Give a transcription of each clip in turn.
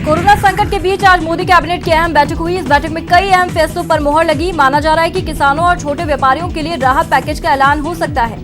Corona संकट के बीच आज मोदी कैबिनेट की अहम बैठक हुई। इस बैठक में कई अहम फैसलों पर मुहर लगी। माना जा रहा है कि किसानों और छोटे व्यापारियों के लिए राहत पैकेज का ऐलान हो सकता है।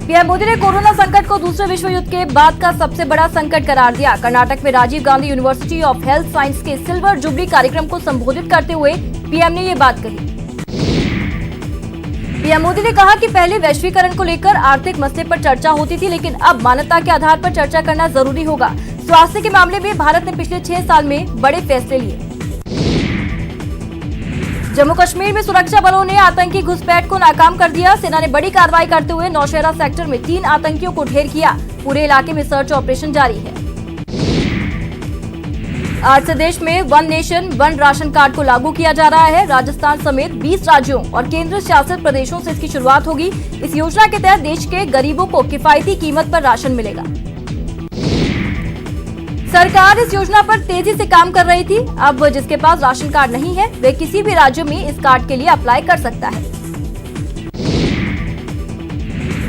पीएम मोदी ने कोरोना संकट को दूसरे विश्व युद्ध के बाद का सबसे बड़ा संकट करार दिया। कर्नाटक में Rajiv Gandhi university of health science के सिल्वर जुबली कार्यक्रम को संबोधित करते हुए पीएम ने ये बात कही। पीएम मोदी ने कहा कि पहले वैश्वीकरण को लेकर आर्थिक मसले पर चर्चा होती थी, लेकिन अब मानवता के आधार पर चर्चा करना जरूरी होगा। स्वास्थ्य के मामले में भारत ने पिछले 6 साल में बड़े फैसले लिए। जम्मू कश्मीर में सुरक्षा बलों ने आतंकी घुसपैठ को नाकाम कर दिया। सेना ने बड़ी कार्रवाई करते हुए नौशेरा सेक्टर में 3 आतंकियों को ढेर किया। पूरे इलाके में सर्च ऑपरेशन जारी है। आज से देश में one nation one ration card को लागू किया जा रहा है। राजस्थान समेत 20 राज्यों और केंद्र शासित प्रदेशों से इसकी शुरुआत होगी। इस योजना के तहत देश के गरीबों को किफायती कीमत पर राशन मिलेगा। सरकार इस योजना पर तेजी से काम कर रही थी। अब जिसके पास राशन कार्ड नहीं है वे किसी भी राज्य में इस कार्ड के लिए अप्लाई कर सकता है।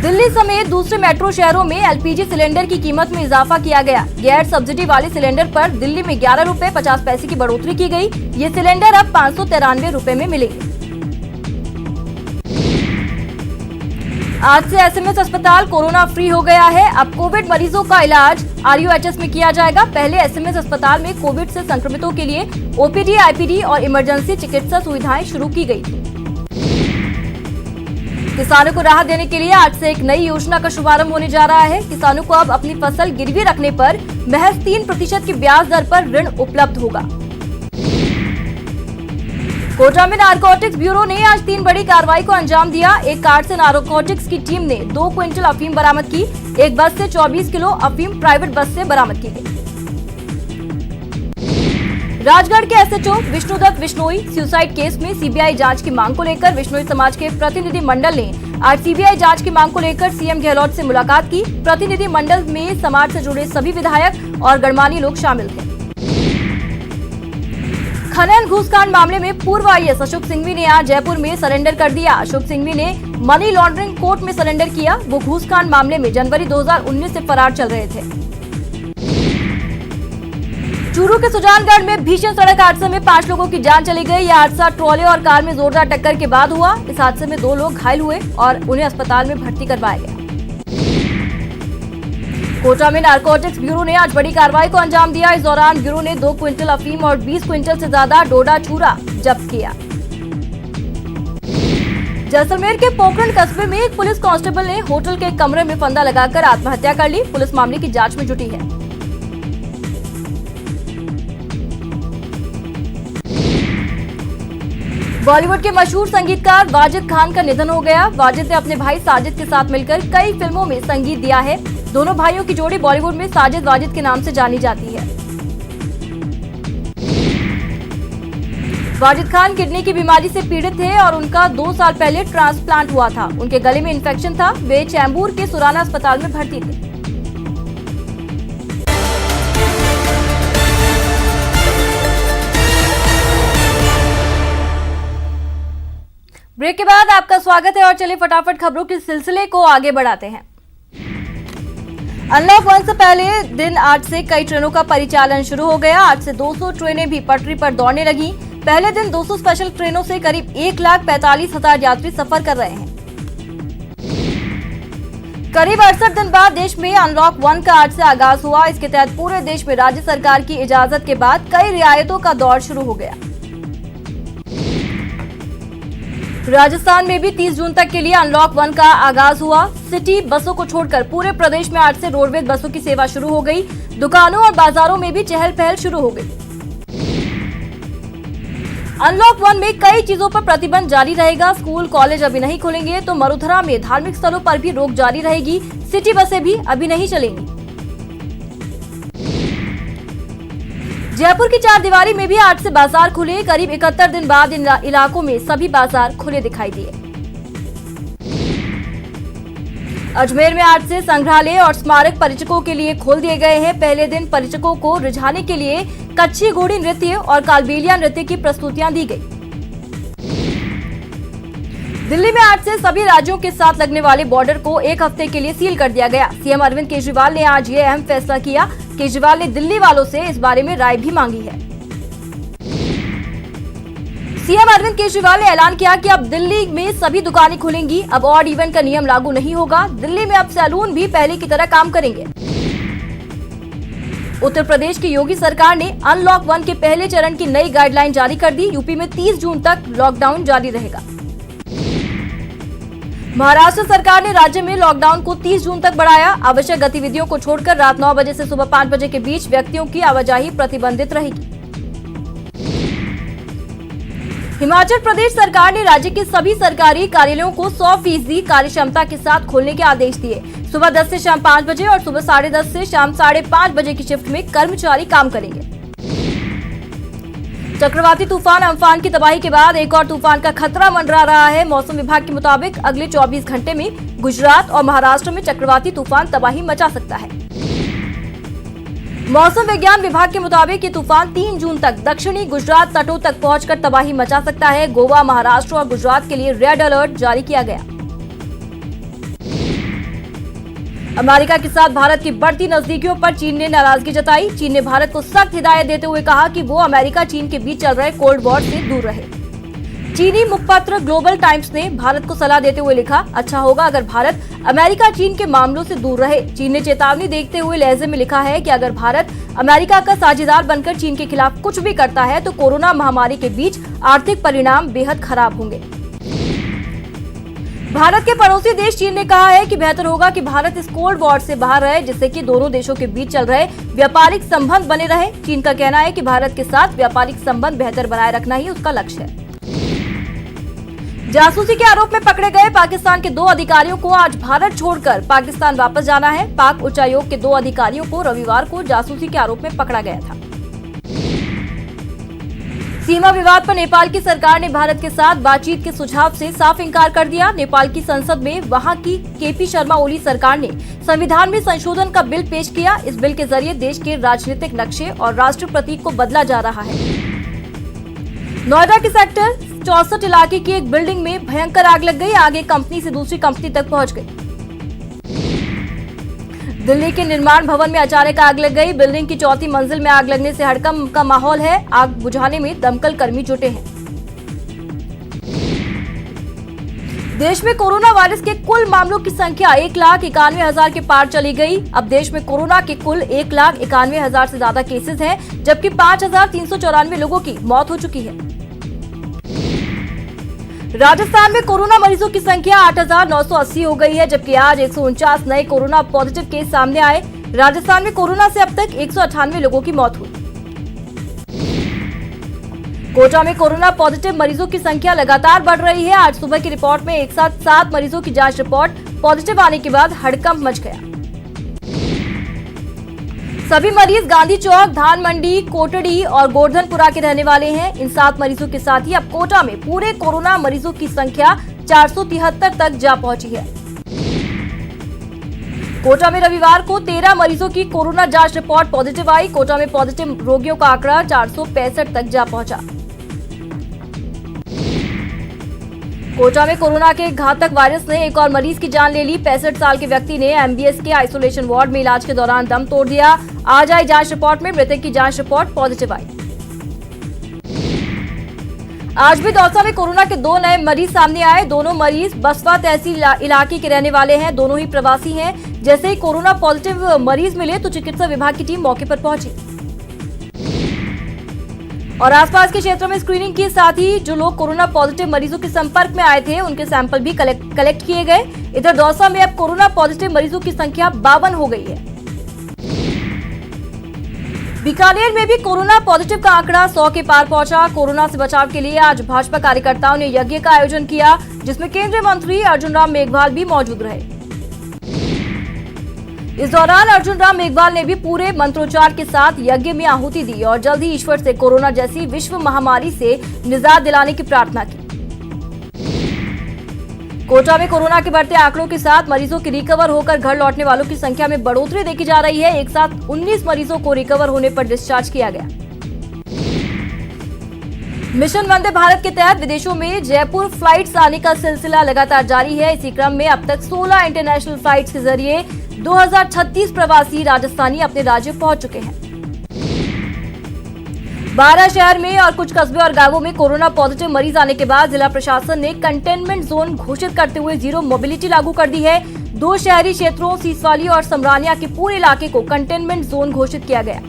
दिल्ली समेत दूसरे मेट्रो शहरों में एलपीजी सिलेंडर की कीमत में इजाफा किया गया। गैर सब्सिडी वाले सिलेंडर पर दिल्ली में 11 रुपए 50 पैसे की बढ़ोतरी की गई। ये सिलेंडर अब 593 रुपए में मिलेंगे। आज से एसएमएस अस्पताल कोरोना फ्री हो गया है। अब कोविड मरीजों का इलाज आरयूएचएस में किया जाएगा। पहले एसएमएस अस्पताल में कोविड से संक्रमितों के लिए ओपीडी, आईपीडी और इमरजेंसी चिकित्सा सुविधाएं शुरू की गई थी। किसानों को राहत देने के लिए आज से एक नई योजना का शुभारंभ होने जा रहा है। किसानों को अब अपनी फसल गिरवी रखने पर महज 3% की ब्याज दर पर ऋण उपलब्ध होगा। कोटा में नारकोटिक्स ब्यूरो ने आज 3 बड़ी कार्रवाई को अंजाम दिया। एक कार से नारकोटिक्स की टीम ने 2 क्विंटल अफीम बरामद की। एक बस से 24 किलो अफीम प्राइवेट बस से बरामद की गई। राजगढ़ के SHO Vishnudutt Vishnoi suicide case में सीबीआई जांच की मांग को लेकर विश्नोई समाज के प्रतिनिधि मंडल ने आज सीबीआई जांच की मांग को लेकर सीएम गहलोत से मुलाकात की। प्रतिनिधि मंडल में समाज से जुड़े सभी विधायक और गणमान्य लोग शामिल थे। खनन घूसकांड मामले में पूर्व आईएएस अशोक सिंघवी ने आज जयपुर में सरेंडर कर दिया। अशोक सिंघवी ने मनी लॉन्ड्रिंग कोर्ट में सरेंडर किया। वो घूसकांड मामले में जनवरी 2019 से फरार चल रहे थे। चूरू के सुजानगढ़ में भीषण सड़क हादसे में 5 लोगों की जान चली गई। यह हादसा ट्रॉले और कार में जोरदार टक्कर के बाद हुआ। इस हादसे में 2 लोग घायल हुए और उन्हें अस्पताल में भर्ती करवाया गया। कोटा में नारकोटिक्स ब्यूरो ने आज बड़ी कार्रवाई को अंजाम दिया। इस दौरान ब्यूरो ने 2 क्विंटल अफीम और 20 क्विंटल से ज्यादा डोडा चूरा जब्त किया। जैसलमेर के पोखरण कस्बे में एक पुलिस कांस्टेबल ने होटल के कमरे में फंदा लगाकर आत्महत्या कर ली। पुलिस मामले की जांच में जुटी है। बॉलीवुड के मशहूर संगीतकार वाजिद खान का निधन हो गया। वाजिद ने अपने भाई साजिद के साथ मिलकर कई फिल्मों में संगीत दिया है। दोनों भाइयों की जोड़ी बॉलीवुड में साजिद वाजिद के नाम से जानी जाती है। वाजिद खान किडनी की बीमारी से पीड़ित थे और उनका 2 साल पहले ट्रांसप्लांट हुआ था। उनके गले में इन्फेक्शन था। वे चैम्बूर के सुराना अस्पताल में भर्ती थे। ब्रेक के बाद आपका स्वागत है और चलिए फटाफट खबरों के सिलसिले को आगे बढ़ाते हैं। अनलॉक 1 से पहले दिन आज से कई ट्रेनों का परिचालन शुरू हो गया। आज से 200 ट्रेनें भी पटरी पर दौड़ने लगी। पहले दिन 200 स्पेशल ट्रेनों से करीब 1,45,000 यात्री सफर कर रहे हैं। करीब 68 दिन बाद देश में अनलॉक 1 का आज से आगाज हुआ। इसके तहत पूरे देश में राज्य सरकार की इजाजत के बाद कई रियायतों का दौर शुरू हो गया। राजस्थान में भी 30 जून तक के लिए अनलॉक 1 का आगाज हुआ। सिटी बसों को छोड़कर पूरे प्रदेश में आज से रोडवेज बसों की सेवा शुरू हो गई। दुकानों और बाजारों में भी चहल पहल शुरू हो गई। अनलॉक 1 में कई चीजों पर प्रतिबंध जारी रहेगा। स्कूल कॉलेज अभी नहीं खुलेंगे तो मरुधरा में धार्मिक स्थलों पर भी रोक जारी रहेगी। सिटी बसें भी अभी नहीं चलेंगी। जयपुर की चारदीवारी में भी आज से बाजार खुले। करीब 71 दिन बाद इन इलाकों में सभी बाजार खुले दिखाई दिए। अजमेर में आज से संग्रहालय और स्मारक पर्यटकों के लिए खोल दिए गए हैं। पहले दिन पर्यटकों को रिझाने के लिए कच्ची घोड़ी नृत्य और कालबेलिया नृत्य की प्रस्तुतियां दी गई। दिल्ली में आज से सभी राज्यों के साथ लगने वाले बॉर्डर को एक हफ्ते के लिए सील कर दिया गया। सीएम अरविंद केजरीवाल ने आज ये अहम फैसला किया। केजरीवाल ने दिल्ली वालों से इस बारे में राय भी मांगी है। सीएम अरविंद केजरीवाल ने ऐलान किया कि अब दिल्ली में सभी दुकानें खुलेंगी। अब ऑड इवन का नियम लागू नहीं होगा। दिल्ली में अब सैलून भी पहले की तरह काम करेंगे। उत्तर प्रदेश की योगी सरकार ने अनलॉक 1 के पहले चरण की नई गाइडलाइन जारी कर दी। यूपी में 30 जून तक लॉकडाउन जारी रहेगा। महाराष्ट्र सरकार ने राज्य में लॉकडाउन को 30 जून तक बढ़ाया। आवश्यक गतिविधियों को छोड़कर रात 9 बजे से सुबह 5 बजे के बीच व्यक्तियों की आवाजाही प्रतिबंधित रहेगी। हिमाचल प्रदेश सरकार ने राज्य के सभी सरकारी कार्यालयों को 100% कार्यक्षमता के साथ खोलने के आदेश दिए। सुबह 10 से शाम 5 बजे और सुबह 10:30 से शाम 5:30 बजे की शिफ्ट में कर्मचारी काम करेंगे। चक्रवाती तूफान अम्फान की तबाही के बाद एक और तूफान का खतरा मंडरा रहा है। मौसम विभाग के मुताबिक अगले 24 घंटे में गुजरात और महाराष्ट्र में चक्रवाती तूफान तबाही मचा सकता है। मौसम विज्ञान विभाग के मुताबिक ये तूफान 3 जून तक दक्षिणी गुजरात तटों तक पहुंचकर तबाही मचा सकता है। गोवा, महाराष्ट्र और गुजरात के लिए रेड अलर्ट जारी किया गया। अमेरिका के साथ भारत की बढ़ती नजदीकियों पर चीन ने नाराजगी जताई। चीन ने भारत को सख्त हिदायत देते हुए कहा कि वो अमेरिका चीन के बीच चल रहे कोल्ड वॉर से दूर रहे। चीनी मुखपत्र ग्लोबल टाइम्स ने भारत को सलाह देते हुए लिखा, अच्छा होगा अगर भारत अमेरिका चीन के मामलों से दूर रहे। चीन ने चेतावनी देते हुए लहजे में लिखा है कि अगर भारत अमेरिका का साझेदार बनकर चीन के खिलाफ कुछ भी करता है तो कोरोना महामारी के बीच आर्थिक परिणाम बेहद खराब होंगे। भारत के पड़ोसी देश चीन ने कहा है कि बेहतर होगा कि भारत इस कोल्ड वॉर से बाहर रहे, जिससे कि दोनों देशों के बीच चल रहे व्यापारिक संबंध बने रहे। चीन का कहना है कि भारत के साथ व्यापारिक संबंध बेहतर बनाए रखना ही उसका लक्ष्य है। जासूसी के आरोप में पकड़े गए पाकिस्तान के 2 अधिकारियों को आज भारत छोड़कर पाकिस्तान वापस जाना है। पाक उच्चायोग के 2 अधिकारियों को रविवार को जासूसी के आरोप में पकड़ा गया था। सीमा विवाद पर नेपाल की सरकार ने भारत के साथ बातचीत के सुझाव से साफ इनकार कर दिया। नेपाल की संसद में वहां की केपी शर्मा ओली सरकार ने संविधान में संशोधन का बिल पेश किया। इस बिल के जरिए देश के राजनीतिक नक्शे और राष्ट्र प्रतीक को बदला जा रहा है। नोएडा के सेक्टर 64 इलाके की एक बिल्डिंग में भयंकर आग लग गई। आग एक कंपनी से दूसरी कंपनी तक पहुंच गई। दिल्ली के निर्माण भवन में अचानक आग लग गई। बिल्डिंग की 4थी मंजिल में आग लगने से हड़कंप का माहौल है। आग बुझाने में दमकल कर्मी जुटे हैं। देश में कोरोना वायरस के कुल मामलों की संख्या 1,91,000 के पार चली गई। अब देश में कोरोना के कुल 1,91,000 से ज्यादा केसेस हैं, जबकि 5,394 लोगों की मौत हो चुकी है। राजस्थान में कोरोना मरीजों की संख्या 8,980 हो गई है, जबकि आज 149 नए कोरोना पॉजिटिव केस सामने आए। राजस्थान में कोरोना से अब तक 198 लोगों की मौत हुई। कोटा में कोरोना पॉजिटिव मरीजों की संख्या लगातार बढ़ रही है। आज सुबह की रिपोर्ट में एक साथ 7 मरीजों की जांच रिपोर्ट पॉजिटिव आने के बाद हड़कंप मच गया। सभी मरीज गांधी चौक, धान मंडी, कोटड़ी और गोवर्धनपुरा के रहने वाले हैं। इन 7 मरीजों के साथ ही अब कोटा में पूरे कोरोना मरीजों की संख्या 473 तक जा पहुंची है। कोटा में रविवार को 13 मरीजों की कोरोना जांच रिपोर्ट पॉजिटिव आई। कोटा में पॉजिटिव रोगियों का आंकड़ा 465 तक जा पहुंचा। कोटा में कोरोना के घातक वायरस ने एक और मरीज की जान ले ली। 65 साल के व्यक्ति ने एमबीएस के आइसोलेशन वार्ड में इलाज के दौरान दम तोड़ दिया। आज आई जांच रिपोर्ट में मृतक की जांच रिपोर्ट पॉजिटिव आई। आज भी दौसा में कोरोना के 2 नए मरीज सामने आए। दोनों मरीज बसवा तहसील इलाके के रहने वाले हैं। दोनों ही प्रवासी हैं। जैसे ही कोरोना पॉजिटिव मरीज मिले तो चिकित्सा विभाग की टीम मौके पर पहुंची और आसपास के क्षेत्रों में स्क्रीनिंग के साथ ही जो लोग कोरोना पॉजिटिव मरीजों के संपर्क में आए थे उनके सैंपल भी कलेक्ट किए गए। इधर दौसा में अब कोरोना पॉजिटिव मरीजों की संख्या 52 हो गई है। बीकानेर में भी कोरोना पॉजिटिव का आंकड़ा 100 के पार पहुंचा। कोरोना से बचाव के लिए आज भाजपा कार्यकर्ताओं ने यज्ञ का आयोजन किया, जिसमें केंद्रीय मंत्री अर्जुन राम मेघवाल भी मौजूद रहे। इस दौरान अर्जुन राम मेघवाल ने भी पूरे मंत्रोच्चार के साथ यज्ञ में आहुति दी और जल्द ही ईश्वर से कोरोना जैसी विश्व महामारी से निजात दिलाने की प्रार्थना की। कोटा में कोरोना के बढ़ते आंकड़ों के साथ मरीजों की रिकवर होकर घर लौटने वालों की संख्या में बढ़ोतरी देखी जा रही है। एक साथ 19 मरीजों को रिकवर होने पर डिस्चार्ज किया गया। मिशन वंदे भारत के तहत विदेशों में जयपुर फ्लाइट्स आने का सिलसिला लगातार जारी है। इसी क्रम में अब तक 16 इंटरनेशनल फ्लाइट्स के जरिए 2036 प्रवासी राजस्थानी अपने राज्य पहुंच चुके हैं। 12 शहर में और कुछ कस्बे और गांवों में कोरोना पॉजिटिव मरीज आने के बाद जिला प्रशासन ने कंटेनमेंट जोन घोषित करते हुए जीरो मोबिलिटी लागू कर दी है। 2 शहरी क्षेत्रों सीसवाली और समरानिया के पूरे इलाके को कंटेनमेंट जोन घोषित किया गया।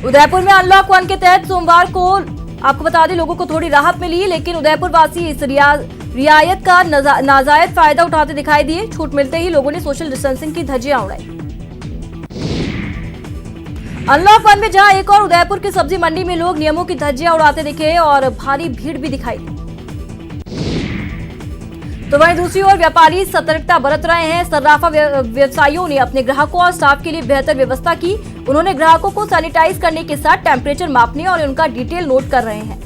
उदयपुर में अनलॉक 1 के तहत सोमवार को आपको बता दें लोगों को थोड़ी राहत मिली, लेकिन उदयपुर वासी इस रियायत का नाजायज फायदा उठाते दिखाई दिए। छूट मिलते ही लोगों ने सोशल डिस्टेंसिंग की धज्जियां उड़ाई। अनलॉक 1 में जहां एक और उदयपुर की सब्जी मंडी में लोग नियमों की धज्जियां उड़ाते दिखे और भारी भीड़ भी दिखाई दी, तो वहीं दूसरी ओर व्यापारी सतर्कता बरत रहे हैं। सर्राफा व्यवसायियों ने अपने ग्राहकों और स्टाफ के लिए बेहतर व्यवस्था की। उन्होंने ग्राहकों को सैनिटाइज करने के साथ टेम्परेचर मापने और उनका डिटेल नोट कर रहे हैं।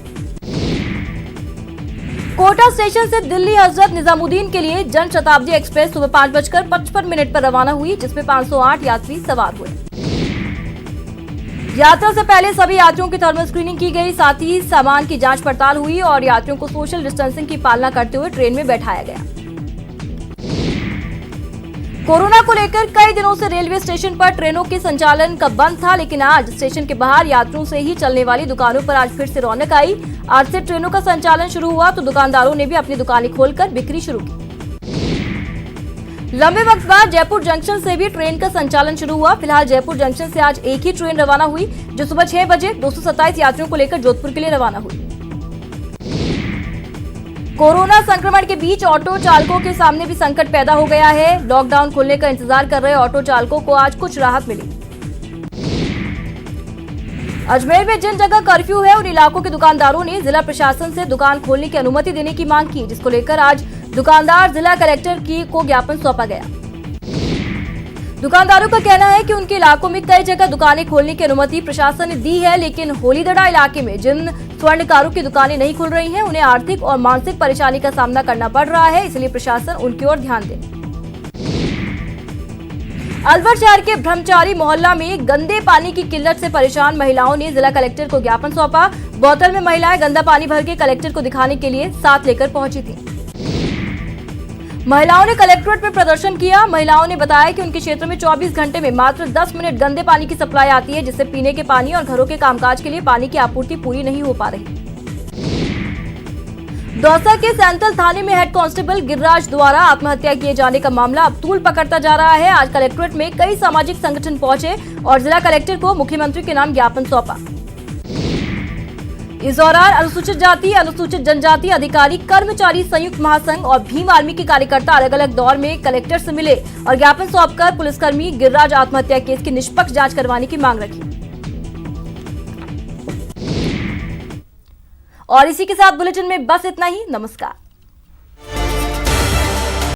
कोटा स्टेशन से दिल्ली हजरत निजामुद्दीन के लिए जन शताब्दी एक्सप्रेस सुबह 5:55 पर रवाना हुई, जिसमें 508 यात्री सवार हुए। यात्रा से पहले सभी यात्रियों की थर्मल स्क्रीनिंग की गई, साथ ही सामान की जांच पड़ताल हुई और यात्रियों को सोशल डिस्टेंसिंग की पालना करते हुए ट्रेन में बैठाया गया। कोरोना को लेकर कई दिनों से रेलवे स्टेशन पर ट्रेनों के संचालन का बंद था, लेकिन आज स्टेशन के बाहर यात्रियों से ही चलने वाली दुकानों पर आज फिर से रौनक आई। आज से ट्रेनों का संचालन शुरू हुआ तो दुकानदारों ने भी अपनी दुकानें खोलकर बिक्री शुरू की। लंबे वक्त बाद जयपुर जंक्शन से भी ट्रेन का संचालन शुरू हुआ। फिलहाल जयपुर जंक्शन से आज एक ही ट्रेन रवाना हुई, जो सुबह 6 बजे 227 यात्रियों को लेकर जोधपुर के लिए रवाना हुई। कोरोना संक्रमण के बीच ऑटो चालकों के सामने भी संकट पैदा हो गया है। लॉकडाउन खुलने का इंतजार कर रहे ऑटो चालकों को आज कुछ राहत मिली। अजमेर में जिन जगह कर्फ्यू है उन इलाकों के दुकानदारों ने जिला प्रशासन से दुकान खोलने की अनुमति देने की मांग की, जिसको लेकर आज दुकानदार जिला कलेक्टर को ज्ञापन सौंपा गया। दुकानदारों का कहना है कि उनके इलाकों में कई जगह दुकानें खोलने की अनुमति प्रशासन ने दी है, लेकिन होलीदड़ा इलाके में जिन स्वर्णकारों की दुकानें नहीं खुल रही हैं, उन्हें आर्थिक और मानसिक परेशानी का सामना करना पड़ रहा है, इसलिए प्रशासन उनकी ओर ध्यान दे। अलवर शहर के ब्रह्मचारी मोहल्ला में गंदे पानी की किल्लत से परेशान महिलाओं ने जिला कलेक्टर को ज्ञापन सौंपा। बोतल में महिलाएं गंदा पानी भर के कलेक्टर को दिखाने के लिए साथ लेकर पहुंची थी। महिलाओं ने कलेक्ट्रेट में प्रदर्शन किया। महिलाओं ने बताया कि उनके क्षेत्र में 24 घंटे में मात्र 10 मिनट गंदे पानी की सप्लाई आती है, जिससे पीने के पानी और घरों के कामकाज के लिए पानी की आपूर्ति पूरी नहीं हो पा रही। दौसा के सैंतल थाने में हेड कांस्टेबल गिरिराज द्वारा आत्महत्या किए जाने का मामला अब तूल पकड़ता जा रहा है। आज कलेक्ट्रेट में कई सामाजिक संगठन पहुंचे और जिला कलेक्टर को मुख्यमंत्री के नाम ज्ञापन सौंपा। इस दौरान अनुसूचित जाति, अनुसूचित जनजाति अधिकारी, कर्मचारी संयुक्त महासंघ और भीम आर्मी के कार्यकर्ता अलग अलग दौर में कलेक्टर से मिले और ज्ञापन सौंपकर पुलिसकर्मी गिरिराज आत्महत्या केस की निष्पक्ष जांच करवाने की मांग रखी। और इसी के साथ बुलेटिन में बस इतना ही। नमस्कार।